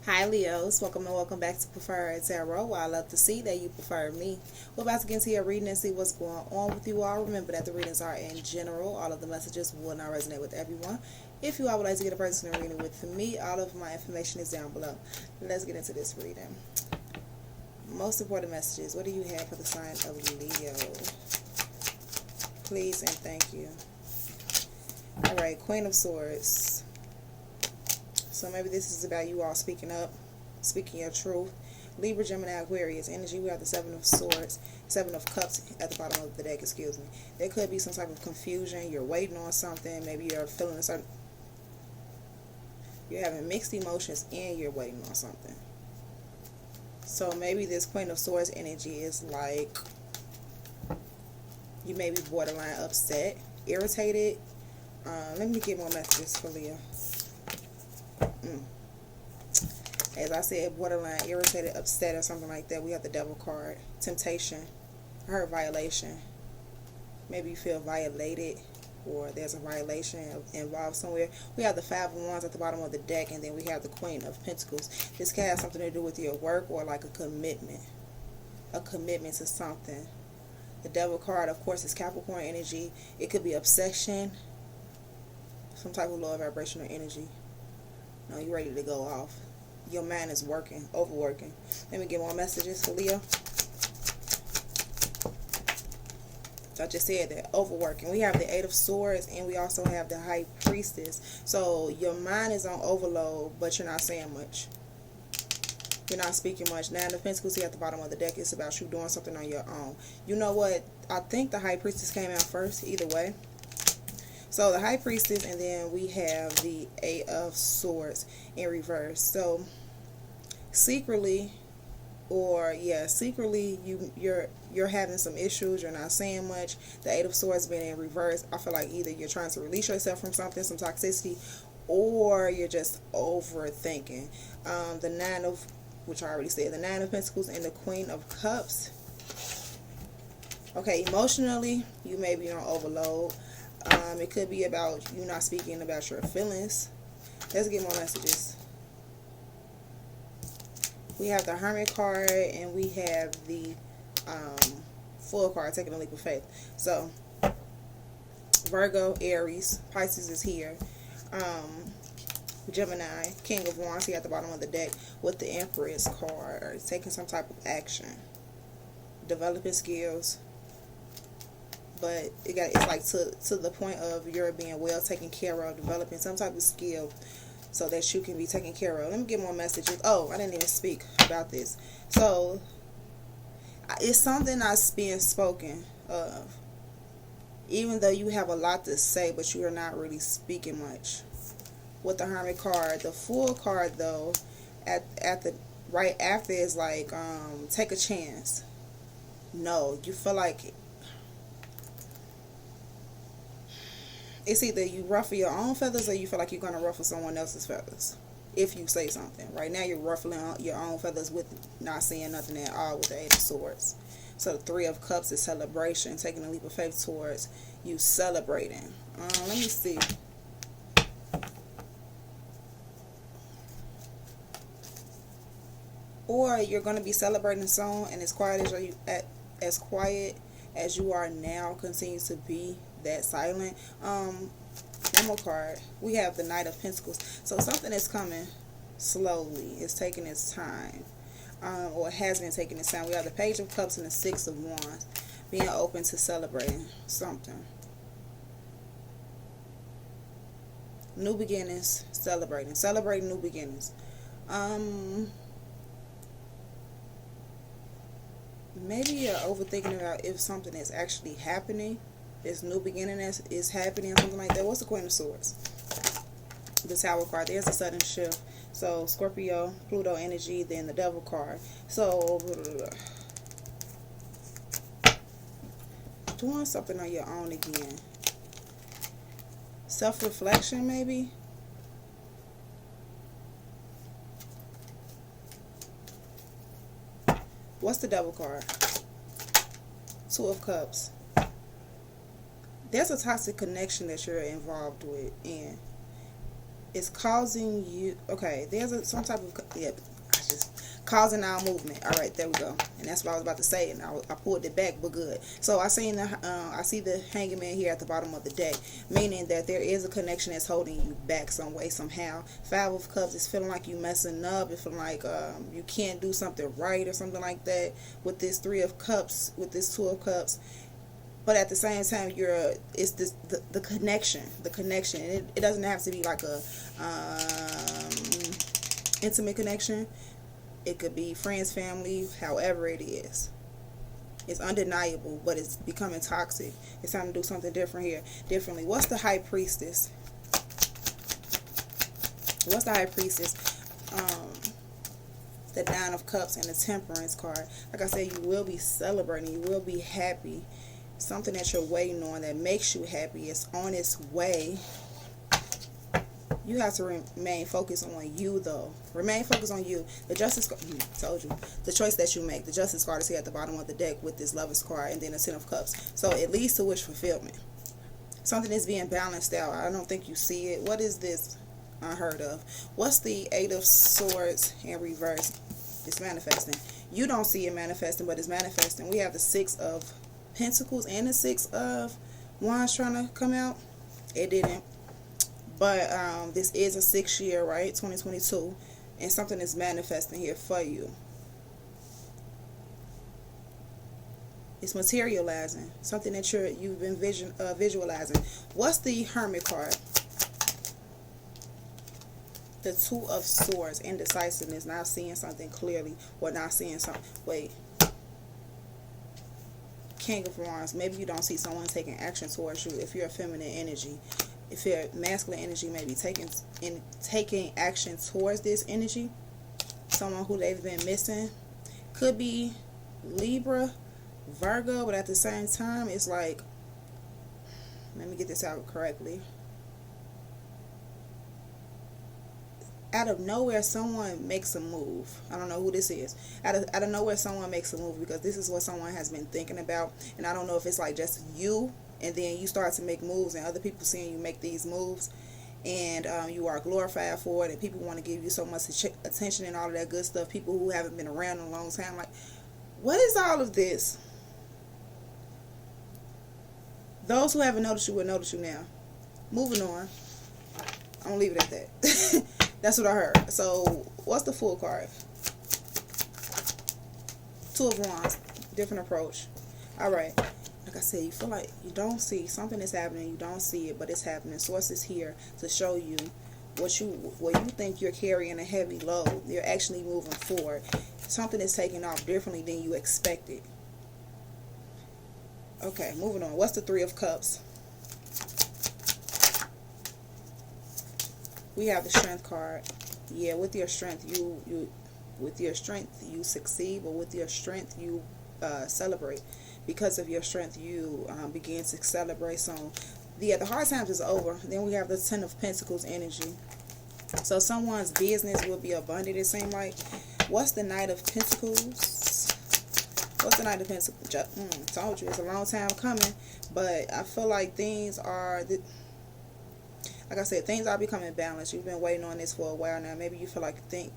Hi Leos, welcome and welcome back to Preferher Tarot. Well, I love to see that you prefer me. We're about to get into your reading and see what's going on with you all. Remember that the readings are in general. All of the messages will not resonate with everyone. If you all would like to get a personal reading with me, all of my information is down below. Let's get into this reading. Most important messages. What do you have for the sign of Leo? Please and thank you. Alright, Queen of Swords. So maybe this is about you all speaking up, speaking your truth. Libra, Gemini, Aquarius energy. We have the Seven of Swords, Seven of Cups at the bottom of the deck, excuse me. There could be some type of confusion. You're waiting on something. Maybe you're feeling a certain... You're having mixed emotions and you're waiting on something. So maybe this Queen of Swords energy is like... You may be borderline upset, irritated. Let me get more messages for Leo. As I said, borderline irritated, upset, or something like that. We have the Devil card. Temptation. I heard violation. Maybe you feel violated or there's a violation involved somewhere. We have the Five of Wands at the bottom of the deck, and then we have the Queen of Pentacles. This can have something to do with your work or like a commitment. A commitment to something. The Devil card, of course, is Capricorn energy. It could be obsession. Some type of lower vibrational energy. No, you're ready to go off. Your mind is working, overworking. Let me get more messages for Leo. So I just said that, overworking. We have the Eight of Swords, and we also have the High Priestess. So your mind is on overload, but you're not saying much. You're not speaking much. Nine of Pentacles here at the bottom of the deck. It's about you doing something on your own. You know what? I think the High Priestess came out first, either way. So the High Priestess, and then we have the Eight of Swords in reverse. So secretly, you're having some issues. You're not saying much. The Eight of Swords being in reverse, I feel like either you're trying to release yourself from something, some toxicity, or you're just overthinking. The Nine of, which I already said, the Nine of Pentacles and the Queen of Cups. Okay, emotionally, you may be on overload. It could be about you not speaking about your feelings. Let's get more messages. We have the Hermit card, and we have the Fool card, taking a leap of faith. So, Virgo, Aries, Pisces is here. Gemini, King of Wands here at the bottom of the deck with the Empress card. Taking some type of action. Developing skills. But it's like to the point of you're being well taken care of, developing some type of skill so that you can be taken care of. Let me get more messages. Oh, I didn't even speak about this. So it's something that's being spoken of, even though you have a lot to say, but you are not really speaking much. With the Hermit card, the Fool card though, at the right after is like take a chance. No, you feel like it's either you ruffle your own feathers or you feel like you're going to ruffle someone else's feathers if you say something. Right now you're ruffling your own feathers with not saying nothing at all with the Eight of Swords. So the Three of Cups is celebration, taking a leap of faith towards you celebrating. Let me see. Or you're going to be celebrating soon, and as quiet as you are now continues to be that silent. One more card. We have the Knight of Pentacles. So something is coming slowly. It's taking its time. Or has been taking its time. We have the Page of Cups and the Six of Wands. Being open to celebrating something. New beginnings. Celebrating. Celebrating new beginnings. Maybe you're overthinking about if something is actually happening. This new beginning is happening, something like that. What's the Queen of Swords? The Tower card. There's a sudden shift. So Scorpio, Pluto energy, then the Devil card. So doing something on your own again. Self-reflection maybe. What's the Devil card? Two of Cups. There's a toxic connection that you're involved with in. It's causing you, okay, there's some type of, yeah, I just, causing our movement. All right, there we go. And that's what I was about to say, and I pulled it back, but good. So I see the Hanging Man here at the bottom of the deck, meaning that there is a connection that's holding you back some way, somehow. Five of Cups is feeling like you messing up. It's feeling like you can't do something right or something like that. With this Three of Cups, with this Two of Cups. But at the same time, it's this the connection. And it doesn't have to be like a intimate connection. It could be friends, family, however it is. It's undeniable, but it's becoming toxic. It's time to do something differently. What's the High Priestess? What's the High Priestess? The Nine of Cups and the Temperance card. Like I said, you will be celebrating. You will be happy. Something that you're waiting on that makes you happy is on its way. You have to remain focused on you, though. Remain focused on you. The Justice card, told you. The choice that you make. The Justice card is here at the bottom of the deck with this Lover's card and then the Ten of Cups. So it leads to wish fulfillment. Something is being balanced out. I don't think you see it. What is this? Unheard of. What's the Eight of Swords in reverse? It's manifesting. You don't see it manifesting, but it's manifesting. We have the Six of Pentacles and the Six of Wands trying to come out. It didn't. But this is a 6-year, right? 2022. And something is manifesting here for you. It's materializing. Something that you've been visualizing. What's the Hermit card? The Two of Swords. Indecisiveness. Not seeing something clearly. Or not seeing something. Wait. King of Wands. Maybe you don't see someone taking action towards you if you're a feminine energy. If you're masculine energy, maybe taking action towards this energy. Someone who they've been missing. Could be Libra, Virgo, but at the same time, it's like, let me get this out correctly. Out of nowhere, someone makes a move. I don't know who this is. Out of nowhere, someone makes a move, because this is what someone has been thinking about. And I don't know if it's like just you, and then you start to make moves, and other people seeing you make these moves, and you are glorified for it, and people want to give you so much attention and all of that good stuff. People who haven't been around in a long time, like, what is all of this? Those who haven't noticed you will notice you now. Moving on. I'm going to leave it at that. That's what I heard. So, what's the Fool card? Two of Wands. Different approach. Alright. Like I said, you feel like you don't see. Something is happening. You don't see it, but it's happening. Source is here to show you what you think you're carrying a heavy load. You're actually moving forward. Something is taking off differently than you expected. Okay, moving on. What's the Three of Cups? We have the Strength card. Yeah, with your strength, you succeed, but with your strength, you celebrate. Because of your strength, you begin to celebrate. So, the hard times is over. Then we have the Ten of Pentacles energy. So, someone's business will be abundant, it seems like. What's the Knight of Pentacles? What's the Knight of Pentacles? Told you, it's a long time coming. But I feel like things are... Like I said, things are becoming balanced. You've been waiting on this for a while now. Maybe you feel like the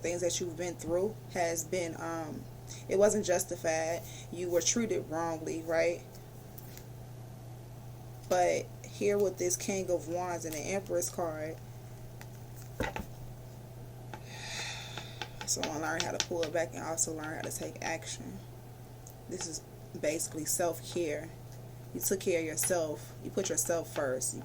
things that you've been through has been it wasn't justified. You were treated wrongly, right? But here with this King of Wands and the Empress card, someone learn how to pull it back and also learn how to take action. This is basically self-care. You took care of yourself. You put yourself first.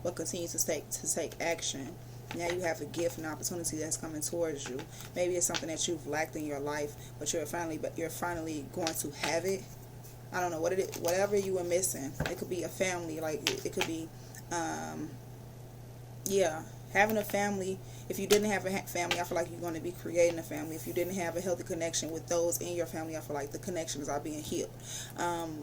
But continue to take action. Now you have a gift and opportunity that's coming towards you. Maybe it's something that you've lacked in your life, but you're finally going to have it. I don't know what it is. Whatever you were missing. It could be a family. Like it could be, having a family. If you didn't have a family, I feel like you're going to be creating a family. If you didn't have a healthy connection with those in your family, I feel like the connections are being healed.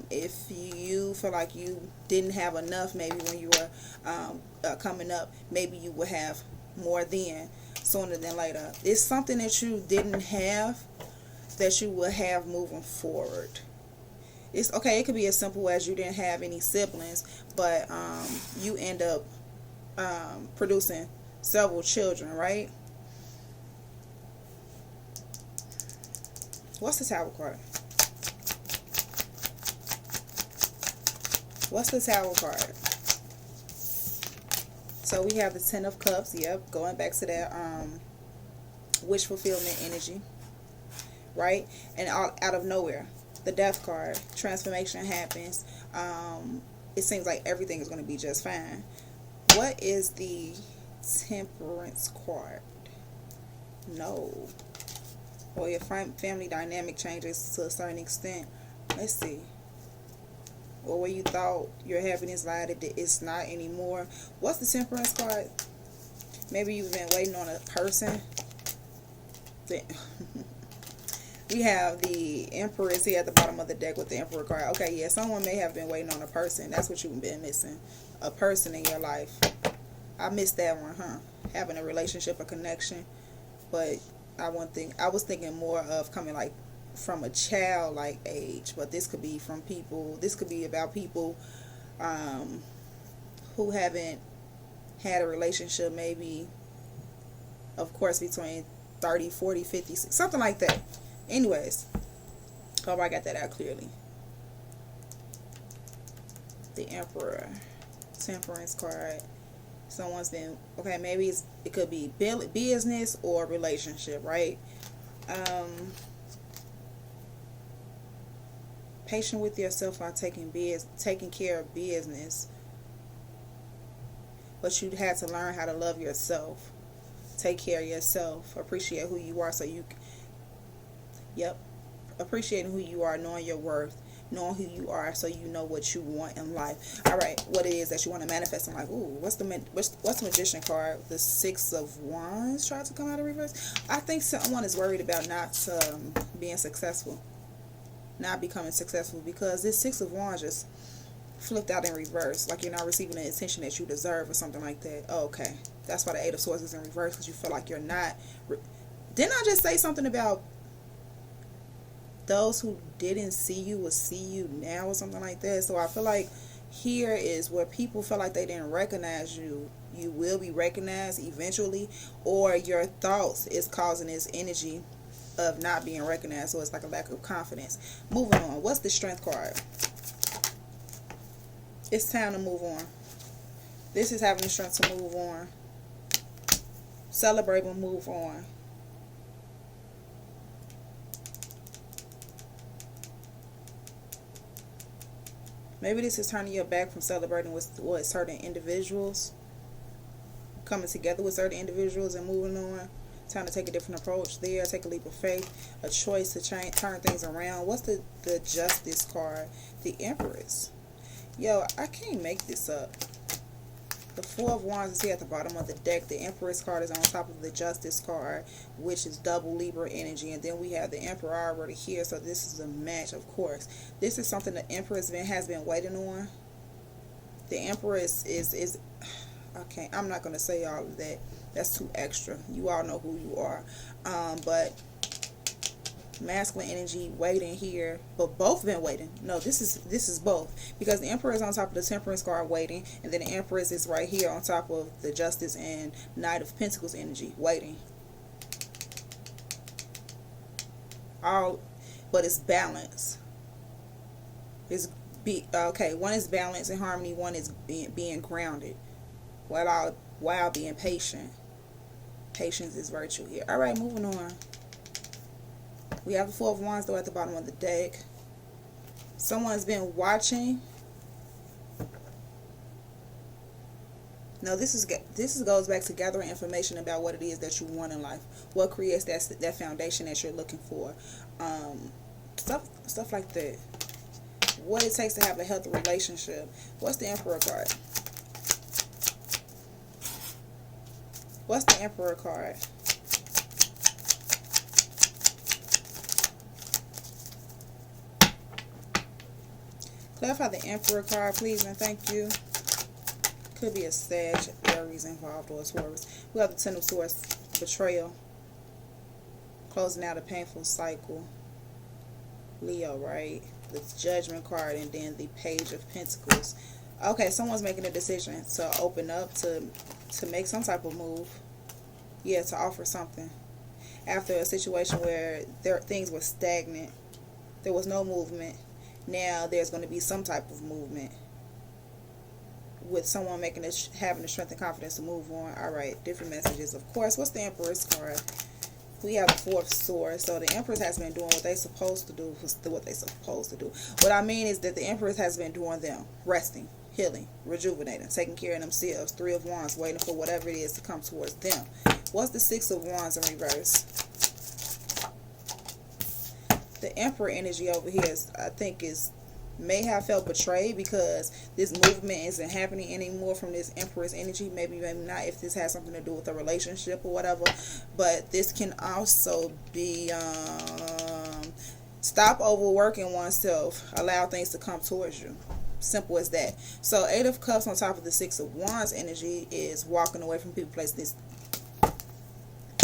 If you feel like you didn't have enough, maybe when you were coming up, maybe you will have more then, sooner than later. It's something that you didn't have that you will have moving forward. It's okay. It could be as simple as you didn't have any siblings, but you end up producing several children, right? What's the Tower card? What's the Tower card? So we have the Ten of Cups. Yep, going back to that wish fulfillment energy, right? And out of nowhere, the Death card. Transformation happens. It seems like everything is going to be just fine. What is the Temperance card? No. Or your family dynamic changes to a certain extent. Let's see. Or where you thought your happiness lied, it's not anymore. What's the Temperance card? Maybe you've been waiting on a person. We have the Empress here at the bottom of the deck with the Emperor card. Okay, yeah, someone may have been waiting on a person. That's what you've been missing. A person in your life. I missed that one, huh? Having a relationship, a connection. But I was thinking more of coming like from a child-like age. But this could be from people. This could be about people who haven't had a relationship, maybe, of course, between 30, 40, 50, something like that. Anyways, hope I got that out clearly. The Emperor, Temperance card. Someone's been, okay, maybe it could be business or relationship, right? Patient with yourself while taking care of business. But you had to learn how to love yourself. Take care of yourself. Appreciate who you are so you... Yep. Appreciating who you are, knowing your worth, knowing who you are so you know what you want in life. All right, what it is that you want to manifest in life. Ooh, what's the Magician card? The Six of Wands tried to come out of reverse. I think someone is worried about not being successful, not becoming successful, because this Six of Wands just flipped out in reverse, like you're not receiving the attention that you deserve or something like that. Oh, okay, that's why the Eight of Swords is in reverse, because you feel like you're not. Didn't I just say something about those who didn't see you will see you now or something like that? So I feel like here is where people feel like they didn't recognize you. You will be recognized eventually, or your thoughts is causing this energy of not being recognized, so it's like a lack of confidence. Moving on. What's the Strength card? It's time to move on. This is having the strength to move on. Celebrate and move on. Maybe this is turning your back from celebrating with certain individuals, coming together with certain individuals and moving on. Time to take a different approach there. Take a leap of faith. A choice to turn things around. What's the Justice card? The Empress. Yo, I can't make this up. The Four of Wands is here at the bottom of the deck. The Empress card is on top of the Justice card, which is double Libra energy. And then we have the Emperor already here, so this is a match, of course. This is something the Empress has been waiting on. The Empress is okay, I'm not going to say all of that. That's too extra. You all know who you are. But masculine energy waiting here, but both been waiting. No, this is both, because the Emperor is on top of the Temperance card waiting, and then the Empress is right here on top of the Justice and Knight of Pentacles energy waiting. But it's balance. Okay, one is balance and harmony, one is being grounded while being patient. Patience is virtue here. All right, moving on. We have the Four of Wands though at the bottom of the deck. Someone's been watching. No, this goes back to gathering information about what it is that you want in life. What creates that foundation that you're looking for. Stuff like that. What it takes to have a healthy relationship. What's the Emperor card? What's the Emperor card? Clarify the Emperor card, please, and thank you. Could be a Sag, Aries involved, or a Taurus. We have the Ten of Swords, betrayal, closing out a painful cycle. Leo, right? The Judgment card, and then the Page of Pentacles. Okay, someone's making a decision to open up, to make some type of move. Yeah, to offer something. After a situation where things were stagnant, there was no movement. Now there's going to be some type of movement with someone having the strength and confidence to move on. All right, different messages. Of course, what's the Emperor's card? We have the Fourth Sword. So the Empress has been doing what they're supposed to do. What I mean is that the Empress has been doing them, resting, healing, rejuvenating, taking care of themselves. Three of Wands, waiting for whatever it is to come towards them. What's the Six of Wands in reverse? The Emperor energy over here may have felt betrayed because this movement isn't happening anymore from this Empress energy. Maybe not, if this has something to do with a relationship or whatever. But this can also be stop overworking oneself. Allow things to come towards you. Simple as that. So 8 of Cups on top of the 6 of Wands energy is walking away from people, places.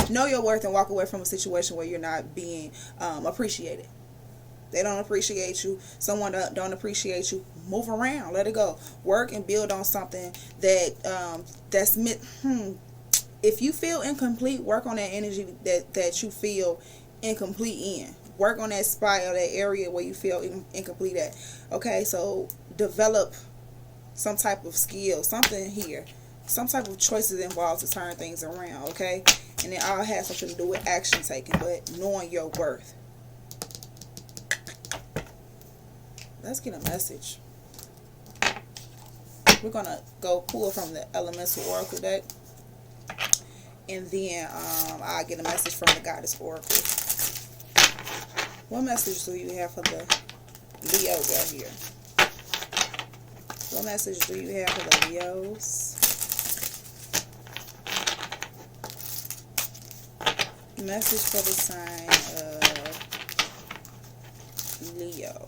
Know your worth and walk away from a situation where you're not being appreciated. They don't appreciate you. Someone don't appreciate you. Move around. Let it go. Work and build on something that's if you feel incomplete, work on that energy that you feel incomplete in. Work on that spot or that area where you feel incomplete at. Okay, so develop some type of skill, something here. Some type of choices involved to turn things around, okay? And it all has something to do with action taking, but knowing your worth. Let's get a message. We're going to go pull from the Elemental Oracle deck. And then I'll get a message from the Goddess Oracle. What message do you have for the Leos out here? What message do you have for the Leos? Message for the sign of Leo.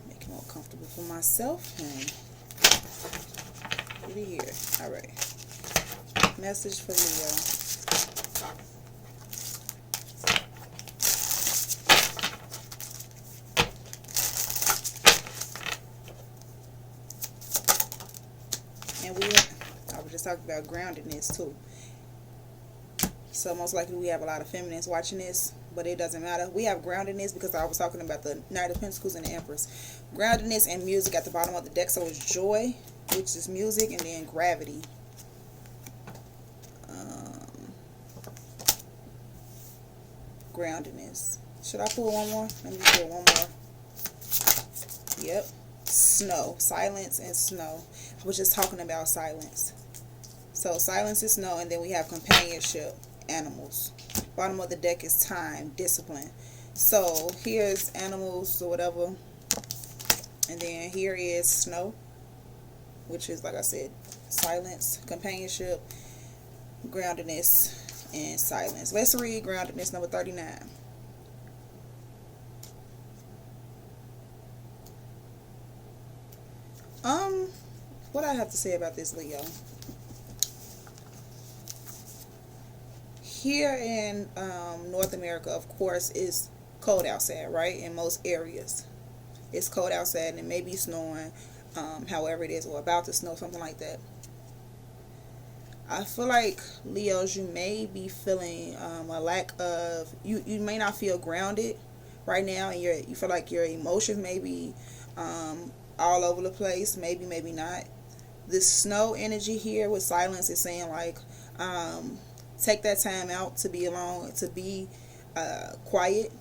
Make it more comfortable for myself. Get it here. Alright. Message for Leo. And I was just talking about groundedness too. So most likely we have a lot of feminines watching this, but it doesn't matter. We have groundedness because I was talking about the Knight of Pentacles and the Empress. Groundedness and music at the bottom of the deck. So it's joy, which is music, and then gravity. Groundedness. Should I pull one more? Let me pull one more. Yep. Snow. Silence and snow. I was just talking about silence. So silence is snow, and then we have companionship, animals. Bottom of the deck is time, discipline. So here's animals or whatever. And then here is snow, which is, like I said, silence, companionship, groundedness, and silence. Let's read groundedness number 39. What I have to say about this, Leo. Here in North America, of course, it's cold outside, right? In most areas, it's cold outside, and it may be snowing, however it is, or about to snow, something like that. I feel like, Leos, you may be feeling a lack of, you may not feel grounded right now, and you feel like your emotions may be all over the place, maybe not. This snow energy here with silence is saying, like, take that time out to be alone, to be quiet.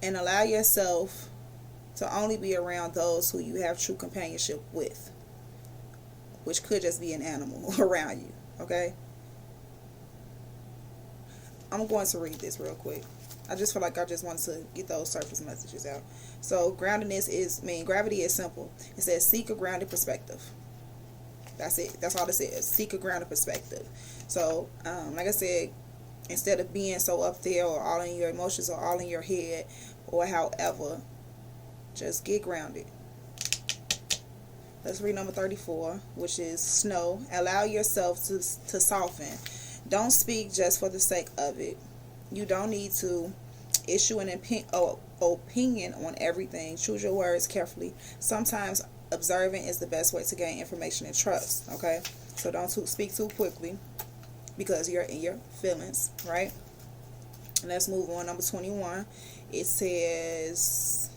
And allow yourself to only be around those who you have true companionship with, which could just be an animal around you, okay? I'm going to read this real quick. I just feel like I just wanted to get those surface messages out. So groundedness gravity is simple. It says seek a grounded perspective. That's it. That's all it says. Seek a grounded perspective. So, like I said, instead of being so up there or all in your emotions or all in your head or however, just get grounded. Let's read number 34, which is snow. Allow yourself to soften. Don't speak just for the sake of it. You don't need to issue an opinion on everything. Choose your words carefully. Sometimes observing is the best way to gain information and trust. Okay, so don't speak too quickly because you're in your feelings, right? Let's move on. Number 21. It says,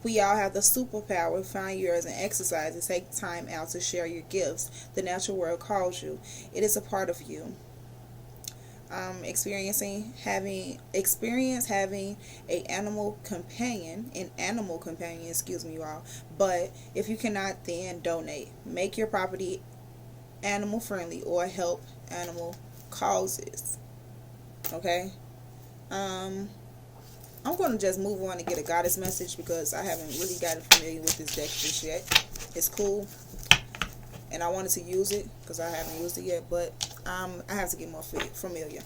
we all have the superpower. Find yours and exercise it. Take time out to share your gifts. The natural world calls you. It is a part of you. Experience having an animal companion, excuse me, you all. But if you cannot, then donate. Make your property animal friendly or help animal causes. Okay. I'm going to just move on and get a goddess message because I haven't really gotten familiar with this deck just yet. It's cool, and I wanted to use it because I haven't used it yet, but I have to get more familiar.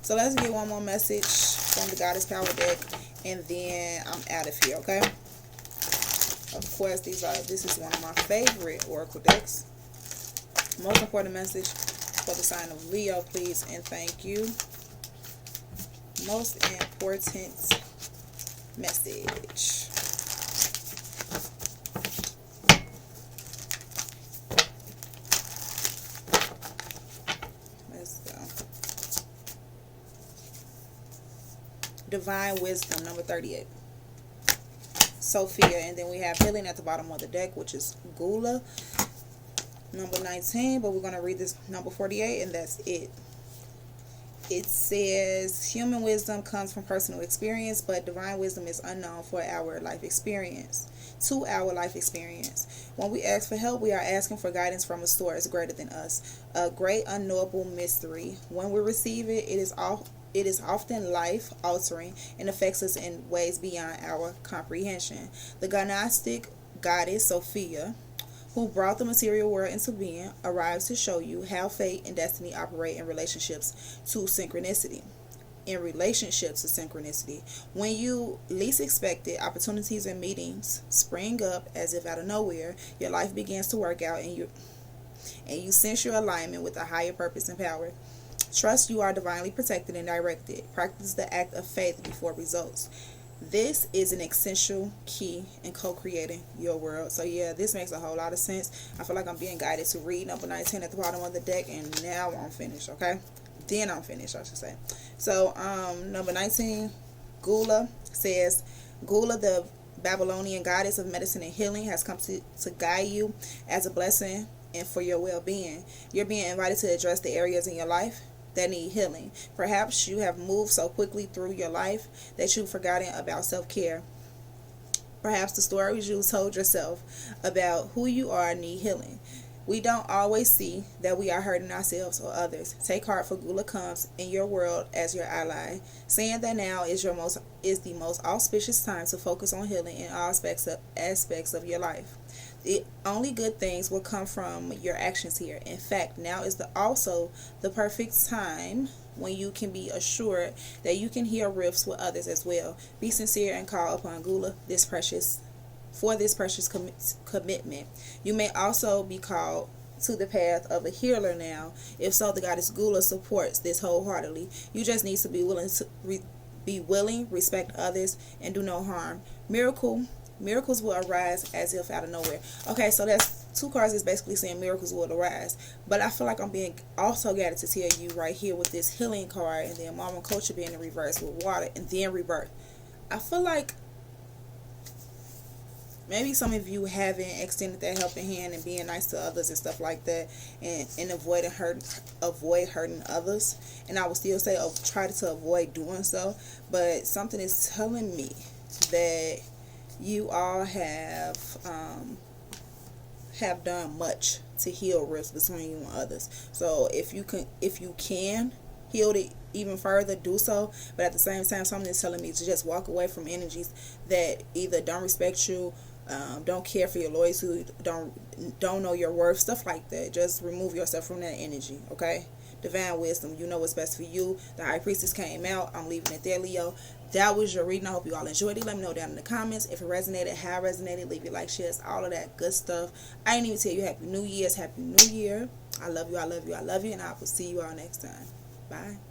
So let's get one more message from the Goddess Power deck, and then I'm out of here. Okay. Of course, this is one of my favorite oracle decks. Most important message for the sign of Leo, please and thank you. Most important message. Let's go. Divine Wisdom, number 38. Sophia, and then we have healing at the bottom of the deck, which is Gula, number 19, but we're going to read this number 48, and that's it. It says, human wisdom comes from personal experience, but divine wisdom is unknown for our life experience. To our life experience. When we ask for help, we are asking for guidance from a source greater than us. A great unknowable mystery. When we receive it, it is often life-altering and affects us in ways beyond our comprehension. The Gnostic goddess Sophia, who brought the material world into being, arrives to show you how fate and destiny operate in relationships to synchronicity. When you least expect it, opportunities and meetings spring up as if out of nowhere. Your life begins to work out, and you sense your alignment with a higher purpose and power. Trust you are divinely protected and directed. Practice the act of faith before results. This is an essential key in co-creating your world. So yeah, this makes a whole lot of sense. I feel like I'm being guided to read number 19 at the bottom of the deck, and now I'm finished. Okay, then I'm finished, I should say. So number 19, Gula, says, Gula, the Babylonian goddess of medicine and healing, has come to guide you as a blessing and for your well-being. You're being invited to address the areas in your life that need healing. Perhaps you have moved so quickly through your life that you've forgotten about self-care. Perhaps the stories you told yourself about who you are need healing. We don't always see that we are hurting ourselves or others. Take heart, for Gula comes in your world as your ally, saying that now is the most auspicious time to focus on healing in all aspects of your life. The only good things will come from your actions here. In fact, now is also the perfect time when you can be assured that you can heal rifts with others as well. Be sincere and call upon Gula for this precious commitment. You may also be called to the path of a healer now. If so, the goddess Gula supports this wholeheartedly. You just need to be willing, respect others, and do no harm. Miracles will arise as if out of nowhere. Okay, so that's two cards is basically saying miracles will arise. But I feel like I'm being also guided to tell you right here with this healing card, and then mom and culture being in reverse with water, and then rebirth. I feel like maybe some of you haven't extended that helping hand and being nice to others and stuff like that, and avoid hurting others. And I would still say try to avoid doing so. But something is telling me that you all have done much to heal rifts between you and others. So if you can heal it even further, do so. But at the same time, something is telling me to just walk away from energies that either don't respect you, don't care for your loyalty, don't know your worth, stuff like that. Just remove yourself from that energy, okay? divine wisdom. You know what's best for you. The High Priestess came out. I'm leaving it there, Leo. That was your reading. I hope you all enjoyed it. Let me know down in the comments if it resonated, how it resonated. Leave your like, shares, all of that good stuff. I didn't even tell you Happy New Year's. Happy New Year. I love you. I love you. I love you. And I will see you all next time. Bye.